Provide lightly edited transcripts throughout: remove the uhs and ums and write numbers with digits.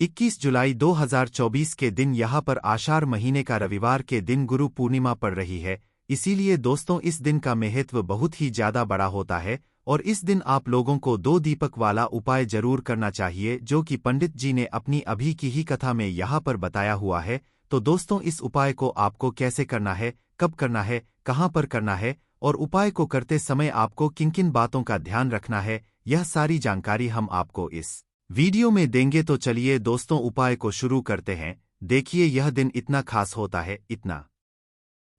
21 जुलाई 2024 के दिन यहाँ पर आषाढ़ महीने का रविवार के दिन गुरु पूर्णिमा पड़ रही है। इसीलिए दोस्तों इस दिन का महत्व बहुत ही ज्यादा बड़ा होता है और इस दिन आप लोगों को 2 दीपक वाला उपाय जरूर करना चाहिए, जो कि पंडित जी ने अपनी अभी की ही कथा में यहाँ पर बताया हुआ है। तो दोस्तों इस उपाय को आपको कैसे करना है, कब करना है, कहाँ पर करना है और उपाय को करते समय आपको किन किन बातों का ध्यान रखना है, यह सारी जानकारी हम आपको इस वीडियो में देंगे। तो चलिए दोस्तों उपाय को शुरू करते हैं। देखिए यह दिन इतना खास होता है, इतना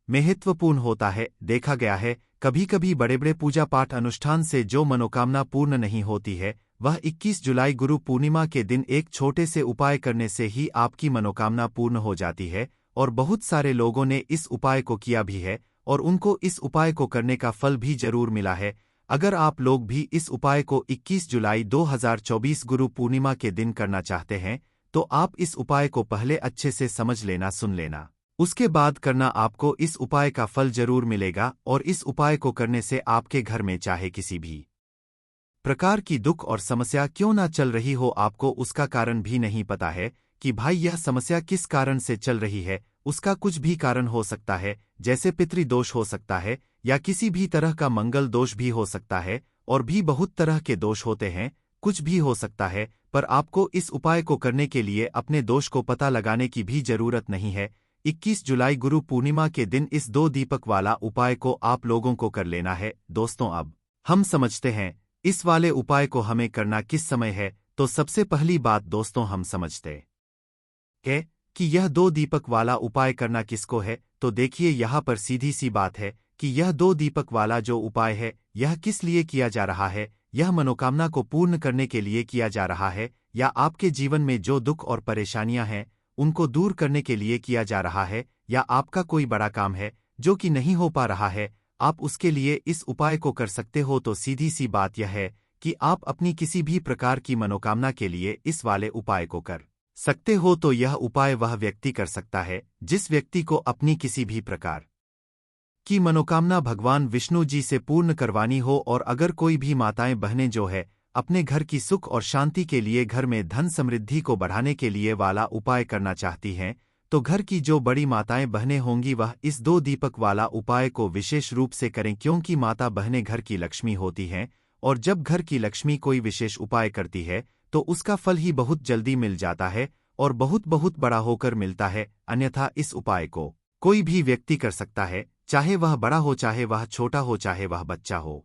महत्वपूर्ण होता है। देखा गया है कभी कभी बड़े बड़े पूजा पाठ अनुष्ठान से जो मनोकामना पूर्ण नहीं होती है, वह 21 जुलाई गुरु पूर्णिमा के दिन एक छोटे से उपाय करने से ही आपकी मनोकामना पूर्ण हो जाती है। और बहुत सारे लोगों ने इस उपाय को किया भी है और उनको इस उपाय को करने का फल भी जरूर मिला है। अगर आप लोग भी इस उपाय को 21 जुलाई 2024 गुरु पूर्णिमा के दिन करना चाहते हैं, तो आप इस उपाय को पहले अच्छे से समझ लेना, सुन लेना, उसके बाद करना। आपको इस उपाय का फल जरूर मिलेगा और इस उपाय को करने से आपके घर में चाहे किसी भी प्रकार की दुख और समस्या क्यों ना चल रही हो, आपको उसका कारण भी नहीं पता है कि भाई यह समस्या किस कारण से चल रही है। उसका कुछ भी कारण हो सकता है, जैसे पितृदोष हो सकता है या किसी भी तरह का मंगल दोष भी हो सकता है और भी बहुत तरह के दोष होते हैं, कुछ भी हो सकता है। पर आपको इस उपाय को करने के लिए अपने दोष को पता लगाने की भी जरूरत नहीं है। 21 जुलाई गुरु पूर्णिमा के दिन इस 2 दीपक वाला उपाय को आप लोगों को कर लेना है। दोस्तों अब हम समझते हैं इस वाले उपाय को हमें करना किस समय है। तो सबसे पहली बात दोस्तों हम समझते हैं कि यह 2 दीपक वाला उपाय करना किसको है। तो देखिए यहाँ पर सीधी सी बात है कि यह 2 दीपक वाला जो उपाय है यह किस लिए किया जा रहा है। यह मनोकामना को पूर्ण करने के लिए किया जा रहा है, या आपके जीवन में जो दुख और परेशानियां हैं उनको दूर करने के लिए किया जा रहा है, या आपका कोई बड़ा काम है जो कि नहीं हो पा रहा है, आप उसके लिए इस उपाय को कर सकते हो। तो सीधी सी बात यह है कि आप अपनी किसी भी प्रकार की मनोकामना के लिए इस वाले उपाय को कर सकते हो। तो यह उपाय वह व्यक्ति कर सकता है जिस व्यक्ति को अपनी किसी भी प्रकार की मनोकामना भगवान विष्णु जी से पूर्ण करवानी हो। और अगर कोई भी माताएं बहनें जो है अपने घर की सुख और शांति के लिए, घर में धन समृद्धि को बढ़ाने के लिए वाला उपाय करना चाहती हैं, तो घर की जो बड़ी माताएं बहनें होंगी वह इस 2 दीपक वाला उपाय को विशेष रूप से करें, क्योंकि माता बहनें घर की लक्ष्मी होती हैं और जब घर की लक्ष्मी कोई विशेष उपाय करती है तो उसका फल ही बहुत जल्दी मिल जाता है और बहुत बहुत बड़ा होकर मिलता है। अन्यथा इस उपाय को कोई भी व्यक्ति कर सकता है, चाहे वह बड़ा हो, चाहे वह छोटा हो, चाहे वह बच्चा हो।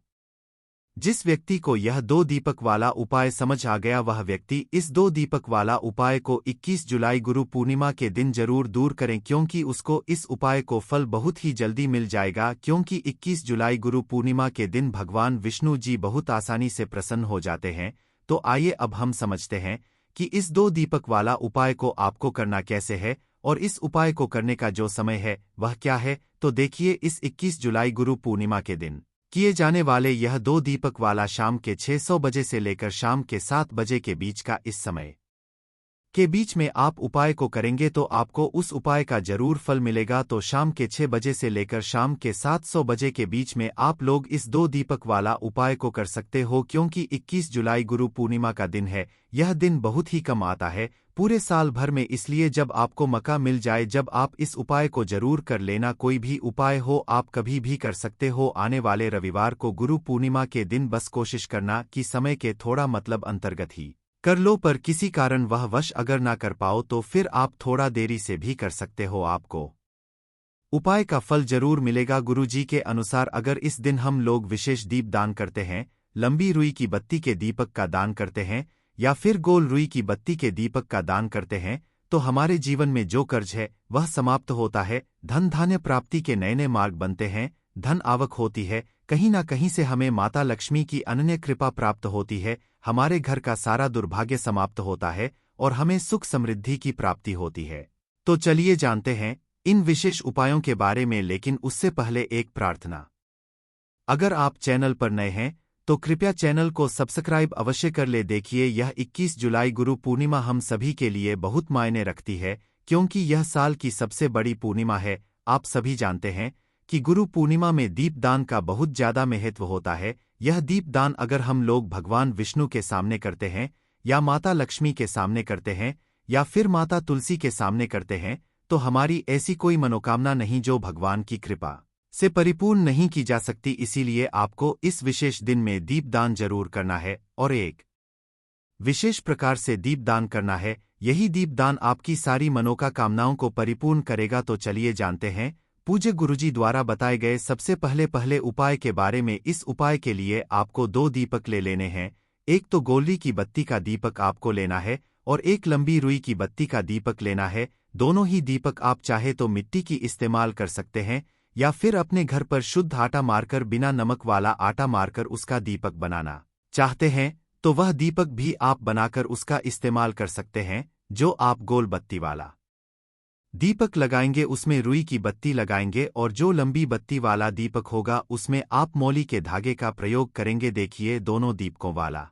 जिस व्यक्ति को यह 2 दीपक वाला उपाय समझ आ गया वह व्यक्ति इस 2 दीपक वाला उपाय को 21 जुलाई गुरु पूर्णिमा के दिन जरूर दूर करें, क्योंकि उसको इस उपाय को फल बहुत ही जल्दी मिल जाएगा। क्योंकि 21 जुलाई गुरु पूर्णिमा के दिन भगवान विष्णु जी बहुत आसानी से प्रसन्न हो जाते हैं। तो आइए अब हम समझते हैं कि इस 2 दीपक वाला उपाय को आपको करना कैसे है और इस उपाय को करने का जो समय है वह क्या है। तो देखिए इस 21 जुलाई गुरु पूर्णिमा के दिन किए जाने वाले यह 2 दीपक वाला शाम के 600 बजे से लेकर शाम के 7 बजे के बीच का, इस समय के बीच में आप उपाय को करेंगे तो आपको उस उपाय का जरूर फल मिलेगा। तो शाम के 6 बजे से लेकर शाम के 700 बजे के बीच में आप लोग इस 2 दीपक वाला उपाय को कर सकते हो, क्योंकि 21 जुलाई गुरु पूर्णिमा का दिन है। यह दिन बहुत ही कम आता है पूरे साल भर में, इसलिए जब आपको मौका मिल जाए जब आप इस उपाय को जरूर कर लेना। कोई भी उपाय हो आप कभी भी कर सकते हो। आने वाले रविवार को गुरु पूर्णिमा के दिन बस कोशिश करना कि समय के थोड़ा मतलब अंतर्गत ही कर लो, पर किसी कारण वह वश अगर ना कर पाओ तो फिर आप थोड़ा देरी से भी कर सकते हो, आपको उपाय का फल जरूर मिलेगा। गुरुजी के अनुसार अगर इस दिन हम लोग विशेष दीप दान करते हैं, लंबी रुई की बत्ती के दीपक का दान करते हैं या फिर गोल रुई की बत्ती के दीपक का दान करते हैं, तो हमारे जीवन में जो कर्ज है वह समाप्त होता है, धन धान्य प्राप्ति के नए नए मार्ग बनते हैं, धन आवक होती है, कहीं ना कहीं से हमें माता लक्ष्मी की अनन्य कृपा प्राप्त होती है, हमारे घर का सारा दुर्भाग्य समाप्त होता है और हमें सुख समृद्धि की प्राप्ति होती है। तो चलिए जानते हैं इन विशेष उपायों के बारे में, लेकिन उससे पहले एक प्रार्थना। अगर आप चैनल पर नए हैं तो कृपया चैनल को सब्सक्राइब अवश्य कर ले। देखिए यह 21 जुलाई गुरु पूर्णिमा हम सभी के लिए बहुत मायने रखती है, क्योंकि यह साल की सबसे बड़ी पूर्णिमा है। आप सभी जानते हैं कि गुरु पूर्णिमा में दीपदान का बहुत ज्यादा महत्व होता है। यह दीपदान अगर हम लोग भगवान विष्णु के सामने करते हैं या माता लक्ष्मी के सामने करते हैं या फिर माता तुलसी के सामने करते हैं तो हमारी ऐसी कोई मनोकामना नहीं जो भगवान की कृपा से परिपूर्ण नहीं की जा सकती। इसीलिए आपको इस विशेष दिन में दीपदान जरूर करना है और एक विशेष प्रकार से दीपदान करना है। यही दीपदान आपकी सारी मनोकामनाओं को परिपूर्ण करेगा। तो चलिए जानते हैं पूज्य गुरुजी द्वारा बताए गए सबसे पहले उपाय के बारे में। इस उपाय के लिए आपको 2 दीपक ले लेने हैं। एक तो गोल्डी की बत्ती का दीपक आपको लेना है और एक लंबी रुई की बत्ती का दीपक लेना है। दोनों ही दीपक आप चाहे तो मिट्टी की इस्तेमाल कर सकते हैं या फिर अपने घर पर शुद्ध आटा मारकर बिना नमक वाला आटा मारकर उसका दीपक बनाना चाहते हैं तो वह दीपक भी आप बनाकर उसका इस्तेमाल कर सकते हैं। जो आप गोल बत्ती वाला दीपक लगाएंगे उसमें रुई की बत्ती लगाएंगे और जो लंबी बत्ती वाला दीपक होगा उसमें आप मौली के धागे का प्रयोग करेंगे। देखिए दोनों दीपकों वाला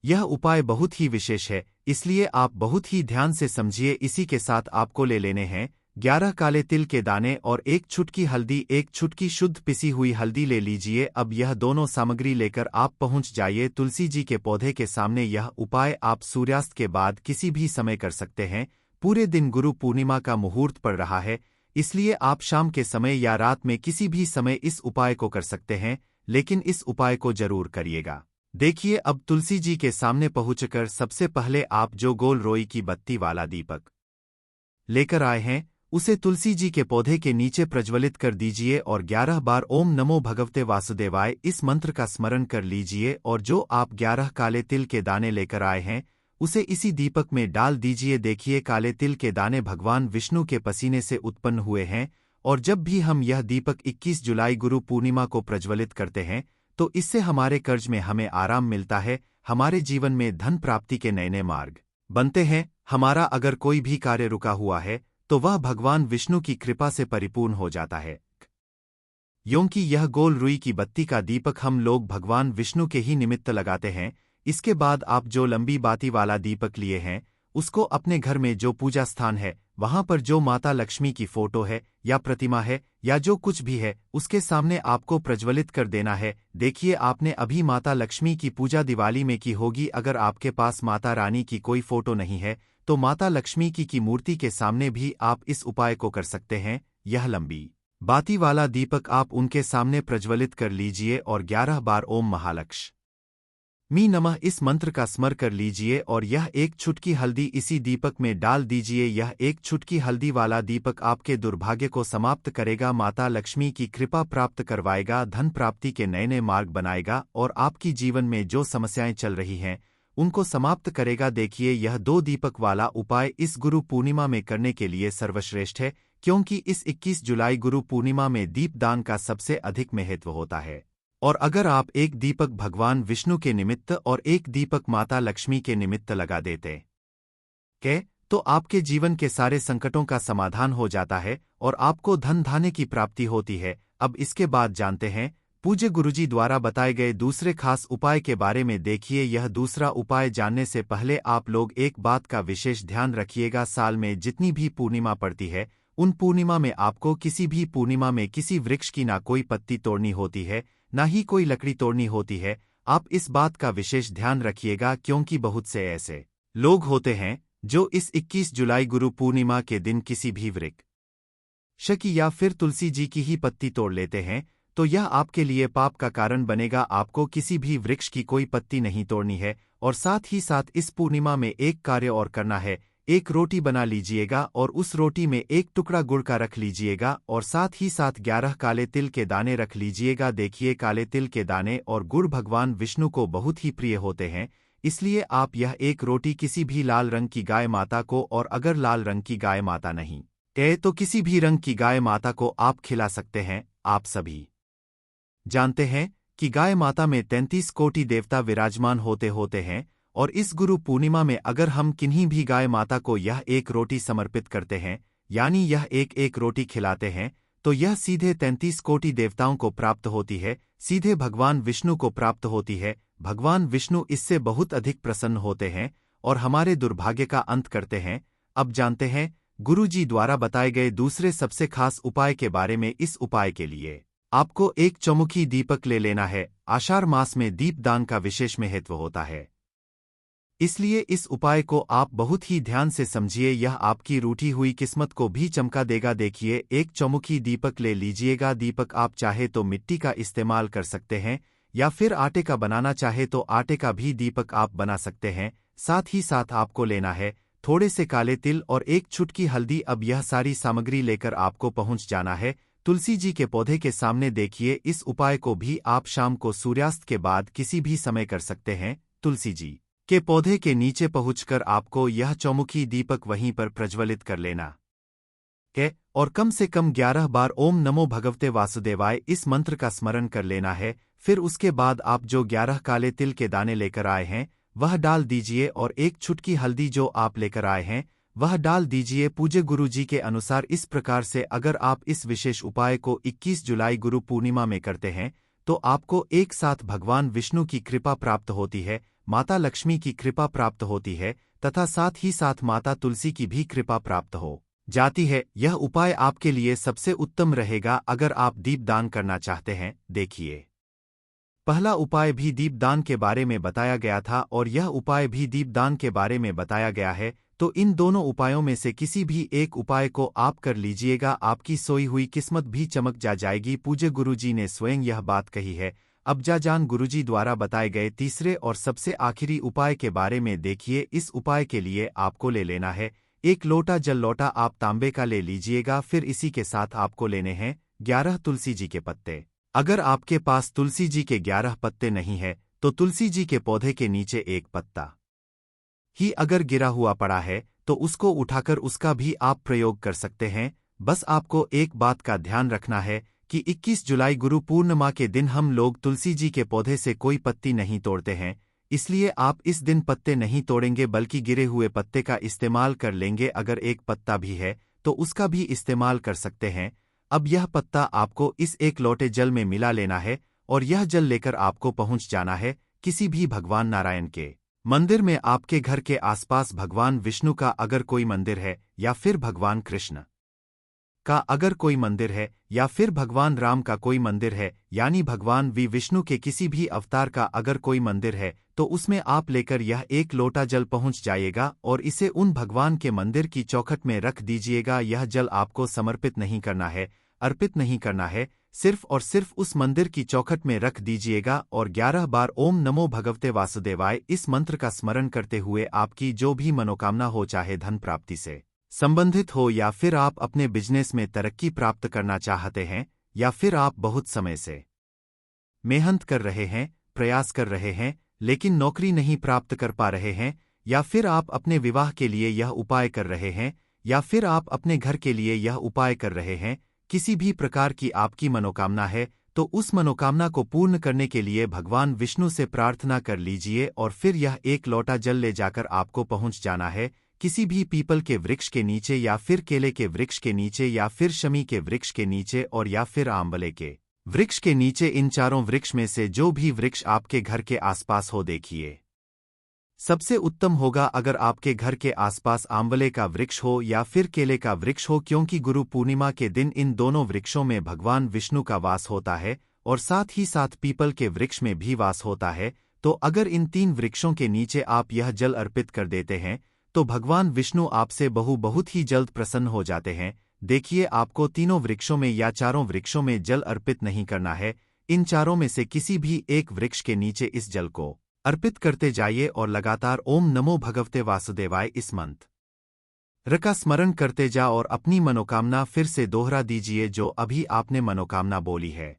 यह उपाय बहुत ही विशेष है, इसलिए आप बहुत ही ध्यान से समझिए। इसी के साथ आपको ले लेने हैं 11 काले तिल के दाने और 1 चुटकी हल्दी, 1 चुटकी शुद्ध पिसी हुई हल्दी ले लीजिए। अब यह दोनों सामग्री लेकर आप पहुंच जाइए तुलसी जी के पौधे के सामने। यह उपाय आप सूर्यास्त के बाद किसी भी समय कर सकते हैं। पूरे दिन गुरु पूर्णिमा का मुहूर्त पड़ रहा है, इसलिए आप शाम के समय या रात में किसी भी समय इस उपाय को कर सकते हैं, लेकिन इस उपाय को जरूर करिएगा। देखिए अब तुलसी जी के सामने पहुंचकर सबसे पहले आप जो गोल रोई की बत्ती वाला दीपक लेकर आए हैं उसे तुलसी जी के पौधे के नीचे प्रज्वलित कर दीजिए और 11 बार ओम नमो भगवते वासुदेवाय इस मंत्र का स्मरण कर लीजिए। और जो आप 11 काले तिल के दाने लेकर आए हैं उसे इसी दीपक में डाल दीजिए। देखिए काले तिल के दाने भगवान विष्णु के पसीने से उत्पन्न हुए हैं और जब भी हम यह दीपक 21 जुलाई गुरु पूर्णिमा को प्रज्वलित करते हैं तो इससे हमारे कर्ज में हमें आराम मिलता है, हमारे जीवन में धन प्राप्ति के नए नए मार्ग बनते हैं। हमारा अगर कोई भी कार्य रुका हुआ है तो वह भगवान विष्णु की कृपा से परिपूर्ण हो जाता है। क्योंकि यह गोल रुई की बत्ती का दीपक हम लोग भगवान विष्णु के ही निमित्त लगाते हैं। इसके बाद आप जो लंबी बाती वाला दीपक लिए हैं उसको अपने घर में जो पूजा स्थान है वहां पर जो माता लक्ष्मी की फोटो है या प्रतिमा है या जो कुछ भी है उसके सामने आपको प्रज्वलित कर देना है। देखिए आपने अभी माता लक्ष्मी की पूजा दिवाली में की होगी। अगर आपके पास माता रानी की कोई फोटो नहीं है तो माता लक्ष्मी की मूर्ति के सामने भी आप इस उपाय को कर सकते हैं। यह लंबी बाती वाला दीपक आप उनके सामने प्रज्वलित कर लीजिए और 11 बार ओम महालक्ष्मी नमः इस मंत्र का स्मर कर लीजिए और यह 1 चुटकी हल्दी इसी दीपक में डाल दीजिए। यह 1 चुटकी हल्दी वाला दीपक आपके दुर्भाग्य को समाप्त करेगा, माता लक्ष्मी की कृपा प्राप्त करवाएगा, धन प्राप्ति के नए नए मार्ग बनाएगा और आपकी जीवन में जो समस्याएं चल रही हैं उनको समाप्त करेगा। देखिए यह 2 दीपक वाला उपाय इस गुरु पूर्णिमा में करने के लिए सर्वश्रेष्ठ है, क्योंकि इस 21 जुलाई गुरु पूर्णिमा में दीपदान का सबसे अधिक महत्व होता है। और अगर आप एक दीपक भगवान विष्णु के निमित्त और एक दीपक माता लक्ष्मी के निमित्त लगा देते तो आपके जीवन के सारे संकटों का समाधान हो जाता है और आपको धन धान्य की प्राप्ति होती है। अब इसके बाद जानते हैं पूज्य गुरुजी द्वारा बताए गए दूसरे खास उपाय के बारे में। देखिए यह दूसरा उपाय जानने से पहले आप लोग एक बात का विशेष ध्यान रखिएगा। साल में जितनी भी पूर्णिमा पड़ती है उन पूर्णिमा में आपको किसी भी पूर्णिमा में किसी वृक्ष की ना कोई पत्ती तोड़नी होती है ना ही कोई लकड़ी तोड़नी होती है। आप इस बात का विशेष ध्यान रखिएगा, क्योंकि बहुत से ऐसे लोग होते हैं जो इस 21 जुलाई गुरु पूर्णिमा के दिन किसी भी वृक्ष की या फिर तुलसी जी की ही पत्ती तोड़ लेते हैं, तो यह आपके लिए पाप का कारण बनेगा। आपको किसी भी वृक्ष की कोई पत्ती नहीं तोड़नी है और साथ ही साथ इस पूर्णिमा में एक कार्य और करना है। एक रोटी बना लीजिएगा और उस रोटी में एक टुकड़ा गुड़ का रख लीजिएगा और साथ ही साथ 11 काले तिल के दाने रख लीजिएगा। देखिए काले तिल के दाने और गुड़ भगवान विष्णु को बहुत ही प्रिय होते हैं, इसलिए आप यह एक रोटी किसी भी लाल रंग की गाय माता को, और अगर लाल रंग की गाय माता नहीं है तो किसी भी रंग की गाय माता को आप खिला सकते हैं। आप सभी जानते हैं कि गाय माता में 33 कोटि देवता विराजमान होते हैं और इस गुरु पूर्णिमा में अगर हम किन्हीं भी गाय माता को यह एक रोटी समर्पित करते हैं, यानी यह एक रोटी खिलाते हैं, तो यह सीधे 33 कोटि देवताओं को प्राप्त होती है, सीधे भगवान विष्णु को प्राप्त होती है। भगवान विष्णु इससे बहुत अधिक प्रसन्न होते हैं और हमारे दुर्भाग्य का अंत करते हैं। अब जानते हैं गुरु जी द्वारा बताए गए दूसरे सबसे खास उपाय के बारे में। इस उपाय के लिए आपको एक चौमुखी दीपक ले लेना है। आषाढ़ मास में दीपदान का विशेष महत्व होता है। इसलिए इस उपाय को आप बहुत ही ध्यान से समझिए, यह आपकी रूठी हुई किस्मत को भी चमका देगा। देखिए, एक चौमुखी दीपक ले लीजिएगा। दीपक आप चाहे तो मिट्टी का इस्तेमाल कर सकते हैं या फिर आटे का बनाना चाहे तो आटे का भी दीपक आप बना सकते हैं। साथ ही साथ आपको लेना है थोड़े से काले तिल और एक चुटकी हल्दी। अब यह सारी सामग्री लेकर आपको पहुंच जाना है तुलसी जी के पौधे के सामने। देखिए, इस उपाय को भी आप शाम को सूर्यास्त के बाद किसी भी समय कर सकते हैं। तुलसी जी के पौधे के नीचे पहुंचकर आपको यह चौमुखी दीपक वहीं पर प्रज्वलित कर लेना है और कम से कम 11 बार ओम नमो भगवते वासुदेवाय इस मंत्र का स्मरण कर लेना है। फिर उसके बाद आप जो 11 काले तिल के दाने लेकर आए हैं वह डाल दीजिए और एक चुटकी हल्दी जो आप लेकर आए हैं वह डाल दीजिए। पूज्य गुरु जी के अनुसार इस प्रकार से अगर आप इस विशेष उपाय को 21 जुलाई गुरु पूर्णिमा में करते हैं तो आपको एक साथ भगवान विष्णु की कृपा प्राप्त होती है, माता लक्ष्मी की कृपा प्राप्त होती है तथा साथ ही साथ माता तुलसी की भी कृपा प्राप्त हो जाती है। यह उपाय आपके लिए सबसे उत्तम रहेगा अगर आप दीपदान करना चाहते हैं। देखिए, पहला उपाय भी दीपदान के बारे में बताया गया था और यह उपाय भी दीपदान के बारे में बताया गया है, तो इन दोनों उपायों में से किसी भी एक उपाय को आप कर लीजिएगा, आपकी सोई हुई किस्मत भी चमक जाएगी। पूज्य गुरुजी ने स्वयं यह बात कही है। अब जान गुरुजी द्वारा बताए गए तीसरे और सबसे आखिरी उपाय के बारे में देखिए। इस उपाय के लिए आपको ले लेना है एक लोटा जल। लोटा आप तांबे का ले लीजिएगा। फिर इसी के साथ आपको लेने हैं 11 तुलसी जी के पत्ते। अगर आपके पास तुलसी जी के 11 पत्ते नहीं है तो तुलसी जी के पौधे के नीचे एक पत्ता ही अगर गिरा हुआ पड़ा है तो उसको उठाकर उसका भी आप प्रयोग कर सकते हैं। बस आपको एक बात का ध्यान रखना है कि 21 जुलाई गुरु पूर्णिमा के दिन हम लोग तुलसी जी के पौधे से कोई पत्ती नहीं तोड़ते हैं, इसलिए आप इस दिन पत्ते नहीं तोड़ेंगे बल्कि गिरे हुए पत्ते का इस्तेमाल कर लेंगे। अगर एक पत्ता भी है तो उसका भी इस्तेमाल कर सकते हैं। अब यह पत्ता आपको इस एक लोटे जल में मिला लेना है और यह जल लेकर आपको पहुंच जाना है किसी भी भगवान नारायण के मंदिर में। आपके घर के आसपास भगवान विष्णु का अगर कोई मंदिर है या फिर भगवान कृष्ण का अगर कोई मंदिर है या फिर भगवान राम का कोई मंदिर है, यानी भगवान विष्णु के किसी भी अवतार का अगर कोई मंदिर है तो उसमें आप लेकर यह एक लोटा जल पहुंच जाइएगा और इसे उन भगवान के मंदिर की चौखट में रख दीजिएगा। यह जल आपको समर्पित नहीं करना है, अर्पित नहीं करना है, सिर्फ और सिर्फ उस मंदिर की चौखट में रख दीजिएगा और 11 बार ओम नमो भगवते वासुदेवाय इस मंत्र का स्मरण करते हुए आपकी जो भी मनोकामना हो, चाहे धन प्राप्ति से संबंधित हो या फिर आप अपने बिजनेस में तरक्की प्राप्त करना चाहते हैं या फिर आप बहुत समय से मेहनत कर रहे हैं, प्रयास कर रहे हैं लेकिन नौकरी नहीं प्राप्त कर पा रहे हैं, या फिर आप अपने विवाह के लिए यह उपाय कर रहे हैं या फिर आप अपने घर के लिए यह उपाय कर रहे हैं, किसी भी प्रकार की आपकी मनोकामना है तो उस मनोकामना को पूर्ण करने के लिए भगवान विष्णु से प्रार्थना कर लीजिए और फिर यह एक लोटा जल ले जाकर आपको पहुंच जाना है किसी भी पीपल के वृक्ष के नीचे या फिर केले के वृक्ष के नीचे या फिर शमी के वृक्ष के नीचे और या फिर आंवले के वृक्ष के नीचे। इन चारों वृक्ष में से जो भी वृक्ष आपके घर के आसपास हो, देखिए सबसे उत्तम होगा अगर आपके घर के आसपास आंवले का वृक्ष हो या फिर केले का वृक्ष हो, क्योंकि गुरु पूर्णिमा के दिन इन दोनों वृक्षों में भगवान विष्णु का वास होता है और साथ ही साथ पीपल के वृक्ष में भी वास होता है। तो अगर इन 3 वृक्षों के नीचे आप यह जल अर्पित कर देते हैं तो भगवान विष्णु आपसे बहुत ही जल्द प्रसन्न हो जाते हैं। देखिए, आपको तीनों वृक्षों में या चारों वृक्षों में जल अर्पित नहीं करना है, इन चारों में से किसी भी एक वृक्ष के नीचे इस जल को अर्पित करते जाइए और लगातार ओम नमो भगवते वासुदेवाय इस मंत्र का स्मरण करते जा और अपनी मनोकामना फिर से दोहरा दीजिए जो अभी आपने मनोकामना बोली है।